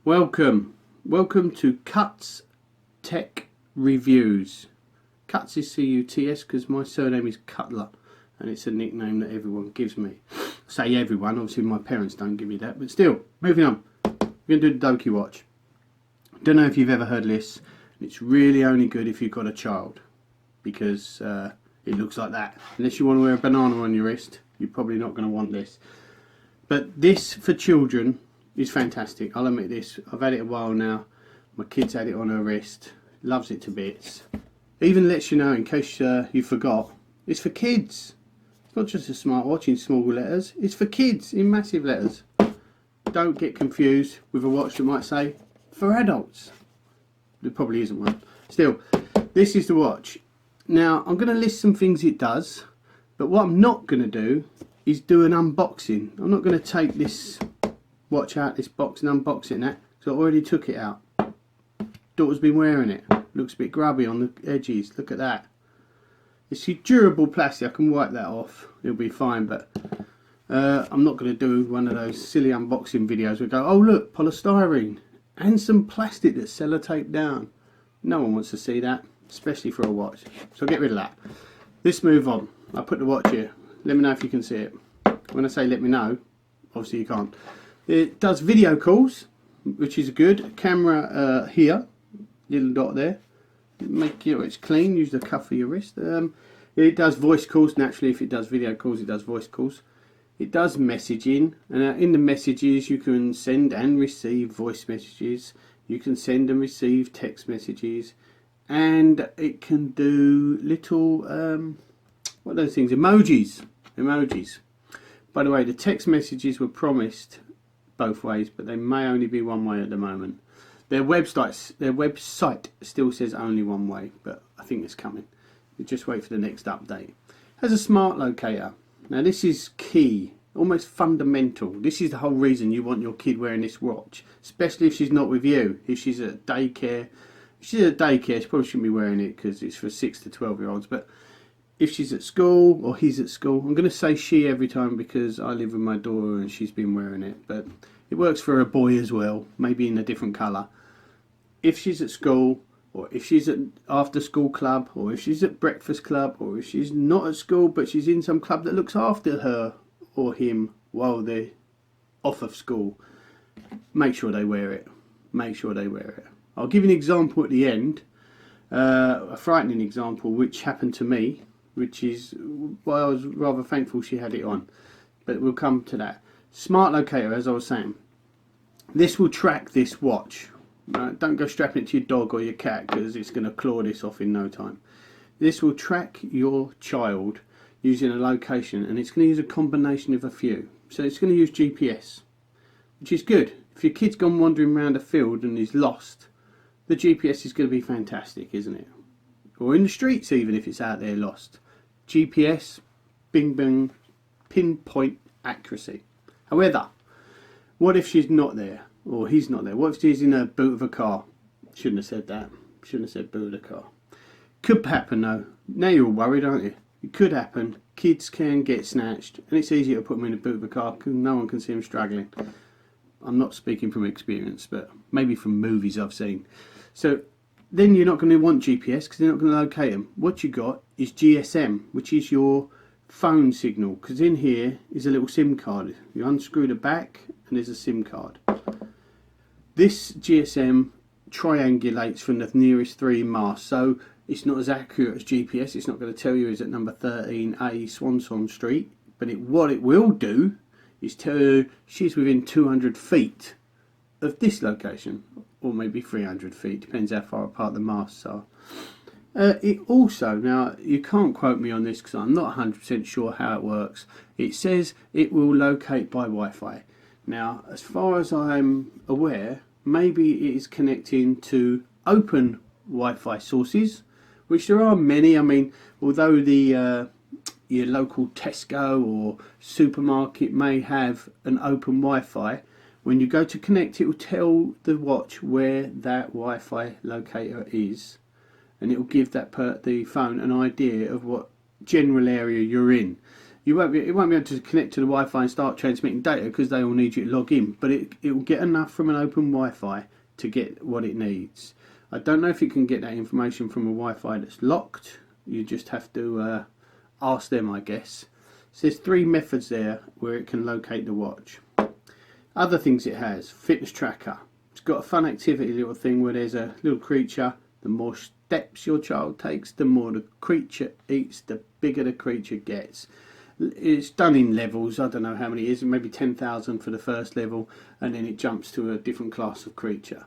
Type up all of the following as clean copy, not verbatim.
Welcome to Cuts Tech Reviews. Cuts is C-U-T-S because my surname is Cutler and it's a nickname that everyone gives me. I say everyone, obviously my parents don't give me that, but still, moving on. We're going to do the Doki watch. Don't know if you've ever heard of this. It's really only good if you've got a child because it looks like that. Unless you want to wear a banana on your wrist, you're probably not going to want this. But this for children is fantastic. I'll admit this. I've had it a while now. My kid's had it on her wrist. Loves it to bits. Even lets you know, in case you forgot, it's for kids. It's not just a smartwatch in small letters. It's for kids in massive letters. Don't get confused with a watch that might say for adults. There probably isn't one. Still, this is the watch. Now, I'm going to list some things it does, but what I'm not going to do is do an unboxing. I'm not going to take this watch out this box and unbox it that, so I already took it out. Daughter's been wearing it. Looks a bit grubby on the edges. Look at that. It's durable plastic. I can wipe that off. It'll be fine, but I'm not going to do one of those silly unboxing videos where we go, oh look, polystyrene and some plastic that's sellotaped down. No one wants to see that, especially for a watch. So I'll get rid of that. Let's move on. I'll put the watch here. Let me know if you can see it. When I say let me know, obviously you can't. It does video calls, which is good. Camera here, little dot there. Make sure it's clean. Use the cuff of your wrist. It does voice calls. Naturally, if it does video calls, it does voice calls. It does messaging, and in the messages you can send and receive voice messages. You can send and receive text messages, and it can do little what are those things? Emojis. By the way, the text messages were promised both ways, but they may only be one way at the moment. Their website still says only one way, but I think it's coming. You just wait for the next update. It has a smart locator. Now this is key, almost fundamental. This is the whole reason you want your kid wearing this watch, especially if she's not with you. If she's at daycare, she probably shouldn't be wearing it because it's for 6 to 12-year-olds. But if she's at school or he's at school, I'm going to say she every time because I live with my daughter and she's been wearing it, but it works for a boy as well, maybe in a different colour. If she's at school, or if she's at after school club, or if she's at breakfast club, or if she's not at school but she's in some club that looks after her or him while they're off of school, make sure they wear it. Make sure they wear it. I'll give you an example at the end, a frightening example which happened to me, which is why I was rather thankful she had it on, but we'll come to that. Smart locator, as I was saying, this will track this watch. Don't go strapping it to your dog or your cat because it's going to claw this off in no time. This will track your child using a location, and it's going to use a combination of a few. So it's going to use GPS, which is good. If your kid's gone wandering around a field and is lost, the GPS is going to be fantastic, isn't it? Or in the streets even if it's out there lost. GPS, bing bing, pinpoint accuracy. However, what if she's not there? Or he's not there? What if she's in a boot of a car? Shouldn't have said that. Shouldn't have said boot of a car. Could happen though. Now you're all worried, aren't you? It could happen. Kids can get snatched, and it's easier to put them in a boot of a car because no one can see them struggling. I'm not speaking from experience, but maybe from movies I've seen. So then you're not going to want GPS because they're not going to locate them. What you got is GSM, which is your phone signal, because in here is a little SIM card. You unscrew the back and there's a SIM card. This GSM triangulates from the nearest 3 masts, so it's not as accurate as GPS. It's not going to tell you is at number 13A Swanson Street, but what it will do is tell you she's within 200 feet of this location, or maybe 300 feet, depends how far apart the masts are. It also, now you can't quote me on this because I'm not 100% sure how it works. It says it will locate by Wi-Fi. Now, as far as I'm aware, maybe it is connecting to open Wi-Fi sources, which there are many. I mean, although the your local Tesco or supermarket may have an open Wi-Fi, when you go to connect, it will tell the watch where that Wi-Fi locator is, and it will give the phone an idea of what general area you're in. it won't be able to connect to the Wi-Fi and start transmitting data because they all need you to log in. But it will get enough from an open Wi-Fi to get what it needs. I don't know if you can get that information from a Wi-Fi that's locked. You just have to ask them, I guess. So there's 3 methods there where it can locate the watch. Other things it has: fitness tracker. It's got a fun activity little thing where there's a little creature. The more steps your child takes, the more the creature eats, the bigger the creature gets. It's done in levels. I don't know how many it is, maybe 10,000 for the first level, and then it jumps to a different class of creature.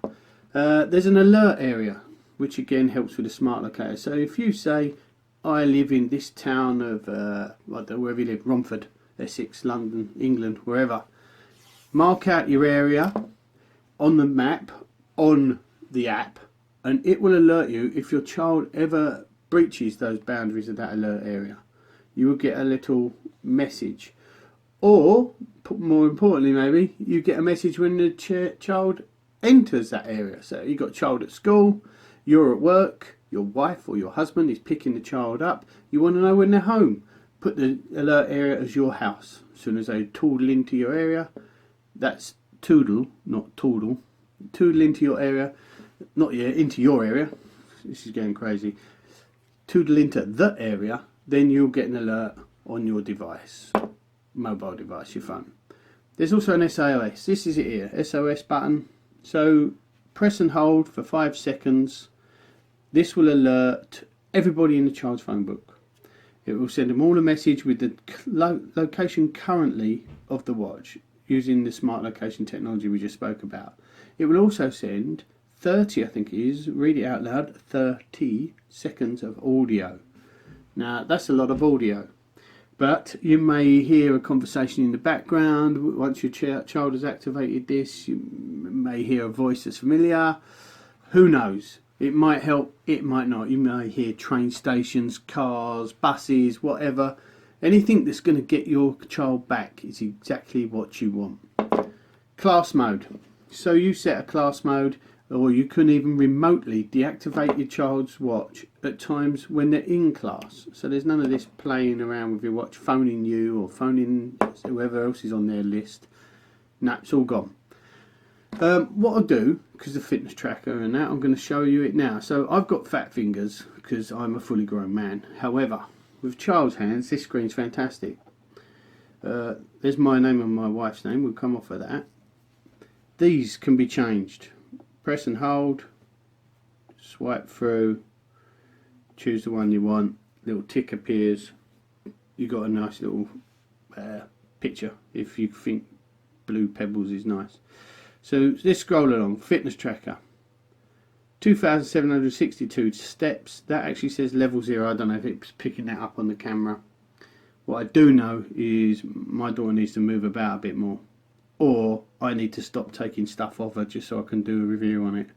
There's an alert area, which again helps with the smart locator. So if you say, I live in this town of, I don't know, wherever you live, Romford, Essex, London, England, wherever, mark out your area on the map, on the app, and it will alert you if your child ever breaches those boundaries of that alert area. You will get a little message. Or, more importantly maybe, you get a message when the child enters that area. So you've got a child at school, you're at work, your wife or your husband is picking the child up, you want to know when they're home. Put the alert area as your house. As soon as they toodle into your area, that's toodle, not toodle, toodle into your area, not into your area, this is getting crazy, toodle into the area, then you'll get an alert on your device, mobile device, your phone. There's also an SOS. This is it here, SOS button. So press and hold for 5 seconds. This will alert everybody in the child's phone book. It will send them all a message with the location currently of the watch using the smart location technology we just spoke about. It will also send 30, I think it is, read it out loud, 30 seconds of audio. Now that's a lot of audio. But you may hear a conversation in the background. Once your child has activated this, you may hear a voice that's familiar. Who knows? It might help, it might not. You may hear train stations, cars, buses, whatever. Anything that's going to get your child back is exactly what you want. Class mode. So you set a class mode, or you can even remotely deactivate your child's watch at times when they're in class. So there's none of this playing around with your watch, phoning you or phoning whoever else is on their list. No, it's all gone. What I'll do, because the fitness tracker and that, I'm going to show you it now. So I've got fat fingers because I'm a fully grown man. However, with child's hands, this screen's fantastic. There's my name and my wife's name. We'll come off of that. These can be changed. Press and hold, swipe through, choose the one you want, little tick appears, you got a nice little picture if you think blue pebbles is nice. So let's scroll along. Fitness tracker, 2,762 steps. That actually says level 0. I don't know if it's picking that up on the camera. What I do know is my daughter needs to move about a bit more, or I need to stop taking stuff off her just so I can do a review on it.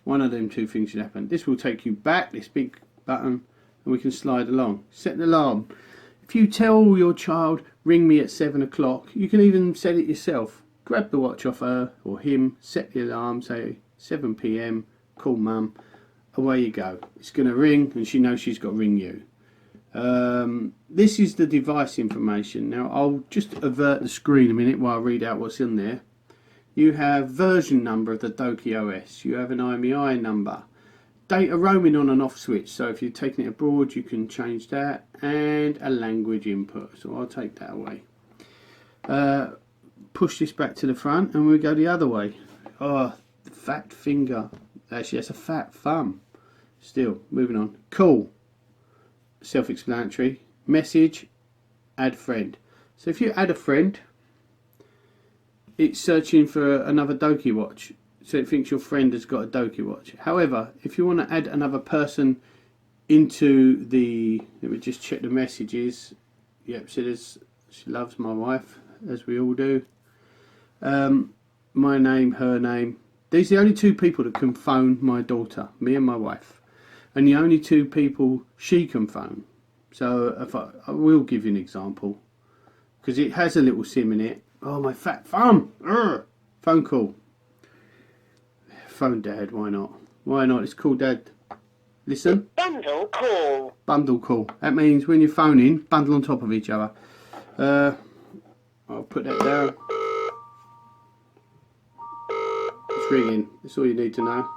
One of them two things should happen. This will take you back, this big button, and we can slide along. Set an alarm. If you tell your child, ring me at 7 o'clock, you can even set it yourself. Grab the watch off her or him, set the alarm, say 7 PM, call mum, away you go. It's going to ring and she knows she's got to ring you. This is the device information. Now I'll just avert the screen a minute while I read out what's in there. You have version number of the Doki OS. You have an IMEI number. Data roaming on and off switch. So if you're taking it abroad, you can change that. And a language input. So I'll take that away. Push this back to the front and we'll go the other way. Oh, the fat finger. Actually, that's a fat thumb. Still, moving on. Cool. Self-explanatory. Message. Add friend. So if you add a friend, it's searching for another Doki watch, so it thinks your friend has got a Doki watch. However, if you want to add another person into the, let me just check the messages. Yep, so there's, she loves my wife, as we all do. My name, her name. These are the only two people that can phone my daughter, me and my wife, and the only two people she can phone. So if I will give you an example, because it has a little SIM in it. Oh, my fat thumb! Urgh. Phone call. Phone dad, why not? Why not? It's called dad. Listen. Bundle call. Bundle call. That means when you're phoning, bundle on top of each other. I'll put that down. It's ringing. That's all you need to know.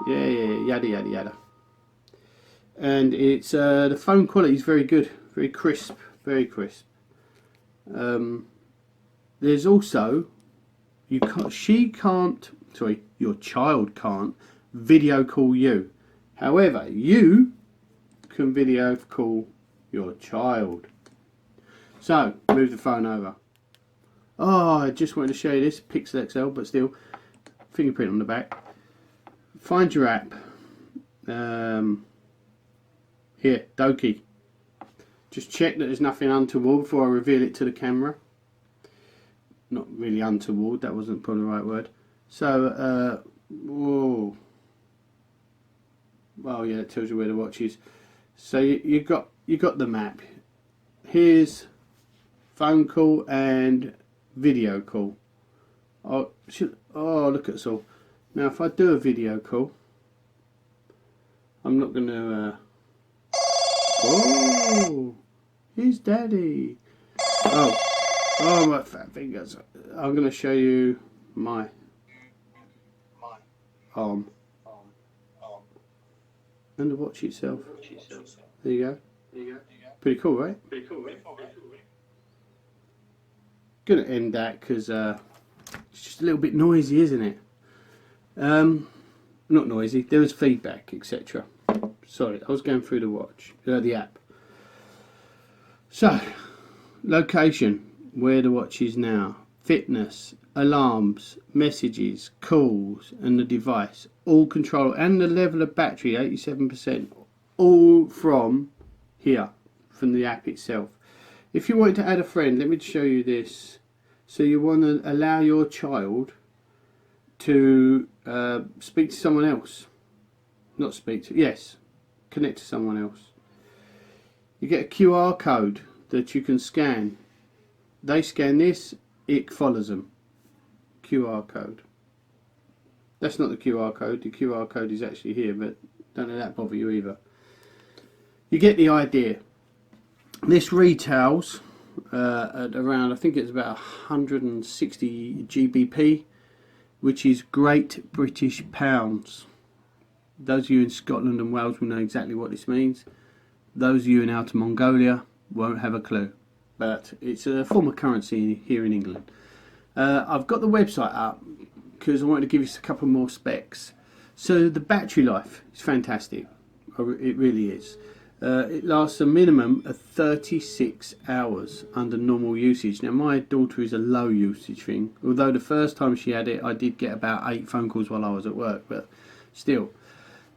Yeah, yada yada yada. And it's the phone quality is very good, very crisp, very crisp. There's also your child can't video call you. However, you can video call your child. So move the phone over. Oh, I just wanted to show you this Pixel XL, but still fingerprint on the back. Find your app. Here, Doki. Just check that there's nothing untoward before I reveal it to the camera. Not really untoward, that wasn't probably the right word. So, whoa. Well, yeah, it tells you where the watch is. So you got the map. Here's phone call and video call. Oh, look at this all. Now, if I do a video call, I'm not going to. Oh, here's Daddy. Oh, my fat fingers. I'm going to show you my arm and the watch itself. There you go. Pretty cool, right? Gonna end that because it's just a little bit noisy, isn't it? Not noisy. There was feedback, etc. Sorry, I was going through the watch, the app. So, location, where the watch is now, fitness, alarms, messages, calls, and the device, all control, and the level of battery, 87%, all from here, from the app itself. If you wanted to add a friend, let me show you this. So you want to allow your child to speak to someone else. Not speak to, yes, connect to someone else. You get a QR code that you can scan. They scan this, it follows them. QR code. That's not the QR code. The QR code is actually here, but don't let that bother you either. You get the idea. This retails at around, I think it's about 160 GBP, which is Great British Pounds. Those of you in Scotland and Wales will know exactly what this means. Those of you in Outer Mongolia won't have a clue. But it's a form of currency here in England. I've got the website up because I wanted to give you a couple more specs. So the battery life is fantastic. It really is. It lasts a minimum of 36 hours under normal usage. Now my daughter is a low usage thing. Although the first time she had it I did get about 8 phone calls while I was at work. But still.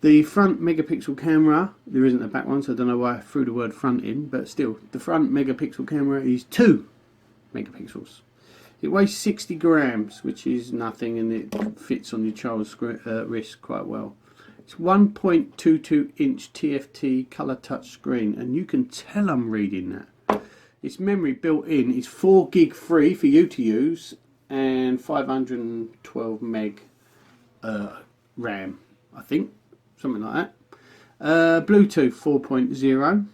The front megapixel camera, there isn't a back one, so I don't know why I threw the word front in, but still, the front megapixel camera is 2 megapixels. It weighs 60 grams, which is nothing, and it fits on your child's wrist quite well. It's 1.22 inch TFT colour touch screen, and you can tell I'm reading that. Its memory built in is 4 gig free for you to use, and 512 meg RAM, I think. Something like that. Bluetooth 4.0.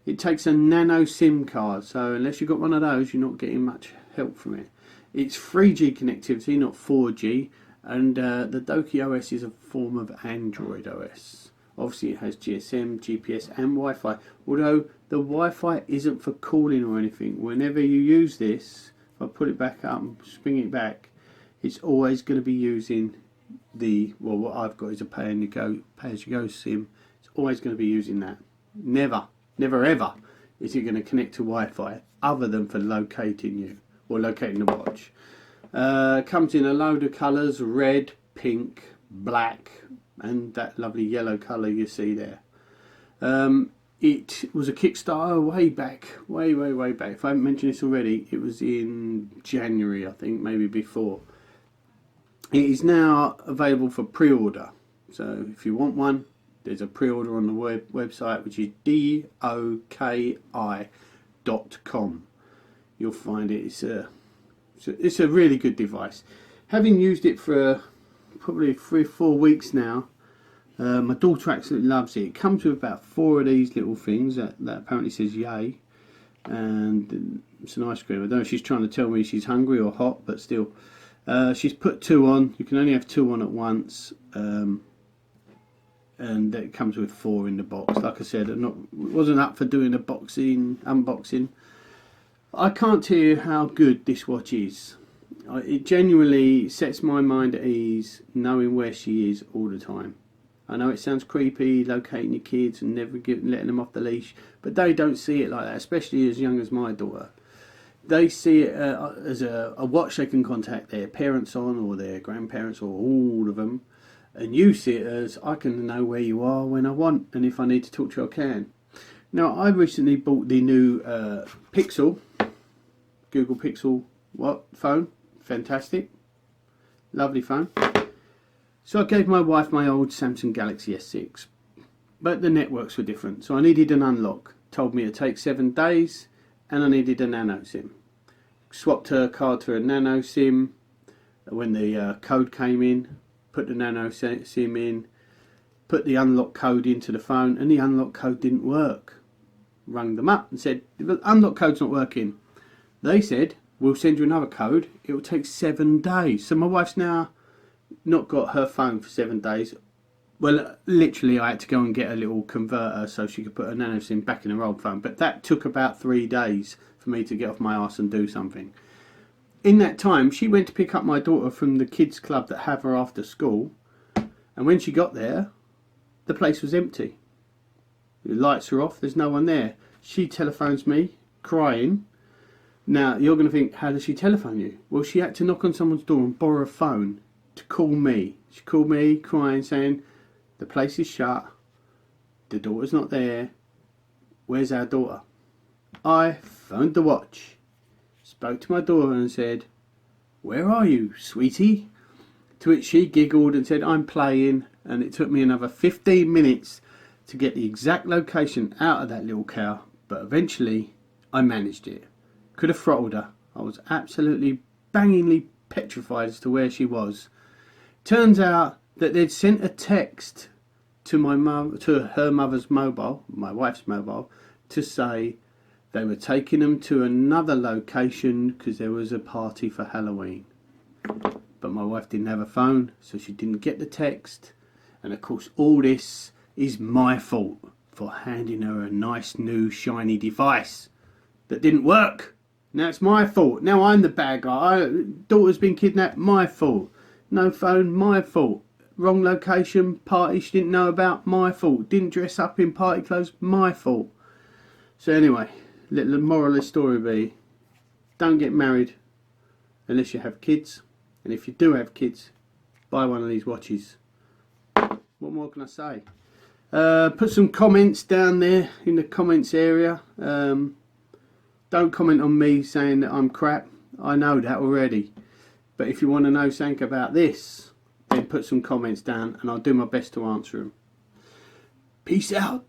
It takes a nano SIM card, so unless you've got one of those, you're not getting much help from it. It's 3G connectivity, not 4G, and the Doki OS is a form of Android OS. Obviously, it has GSM, GPS, and Wi-Fi. Although the Wi-Fi isn't for calling or anything. Whenever you use this, if I put it back up and spring it back, it's always going to be using what I've got is a pay-as-you-go SIM. It's always going to be using that. Never ever is it going to connect to Wi-Fi other than for locating you or locating the watch. Comes in a load of colours: red, pink, black, and that lovely yellow colour you see there. It was a Kickstarter way back. If I haven't mentioned this already, it was in January, I think, maybe before. It is now available for pre-order, so if you want one, there's a pre-order on the website, which is doki.com. You'll find it. It's a really good device. Having used it for probably 3 or 4 weeks now, my daughter absolutely loves it. It comes with about 4 of these little things that apparently says yay. and some ice cream. I don't know if she's trying to tell me she's hungry or hot, but still. She's put 2 on. You can only have 2 on at once, and it comes with 4 in the box. Like I said, wasn't up for doing a unboxing. I can't tell you how good this watch is. It genuinely sets my mind at ease knowing where she is all the time. I know it sounds creepy, locating your kids and never letting them off the leash, but they don't see it like that, especially as young as my daughter. They see it as a watch they can contact their parents on, or their grandparents, or all of them. And you see it as, I can know where you are when I want, and if I need to talk to you, I can. Now, I recently bought the new Pixel, Google Pixel phone. Fantastic. Lovely phone. So I gave my wife my old Samsung Galaxy S6. But the networks were different, so I needed an unlock. Told me it'd take 7 days, and I needed a nano SIM. Swapped her card to a nano SIM when the code came in. Put the nano SIM in. Put the unlock code into the phone, and the unlock code didn't work. Rang them up and said, the unlock code's not working. They said, we'll send you another code. It will take 7 days. So my wife's now not got her phone for 7 days. Well, literally I had to go and get a little converter so she could put her nano SIM back in her old phone. But that took about 3 days for me to get off my arse and do something. In that time, she went to pick up my daughter from the kids club that have her after school. And when she got there, the place was empty. The lights are off, there's no one there. She telephones me, crying. Now, you're going to think, how does she telephone you? Well, she had to knock on someone's door and borrow a phone to call me. She called me, crying, saying, the place is shut, the daughter's not there, where's our daughter? I phoned the watch, spoke to my daughter and said, where are you, sweetie? To which she giggled and said, I'm playing, and it took me another 15 minutes to get the exact location out of that little cow, but eventually I managed it. Could have throttled her. I was absolutely bangingly petrified as to where she was. Turns out that they'd sent a text to her mother's mobile, my wife's mobile, to say they were taking them to another location because there was a party for Halloween. But my wife didn't have a phone, so she didn't get the text. And of course, all this is my fault for handing her a nice new shiny device that didn't work. Now it's my fault. Now I'm the bad guy. Daughter's been kidnapped, my fault. No phone, my fault. Wrong location, party she didn't know about, my fault. Didn't dress up in party clothes, my fault. So anyway, little moral of the story be, don't get married unless you have kids. And if you do have kids, buy one of these watches. What more can I say? Put some comments down there in the comments area. Don't comment on me saying that I'm crap. I know that already. But if you want to know something about this, then put some comments down and I'll do my best to answer them. Peace out.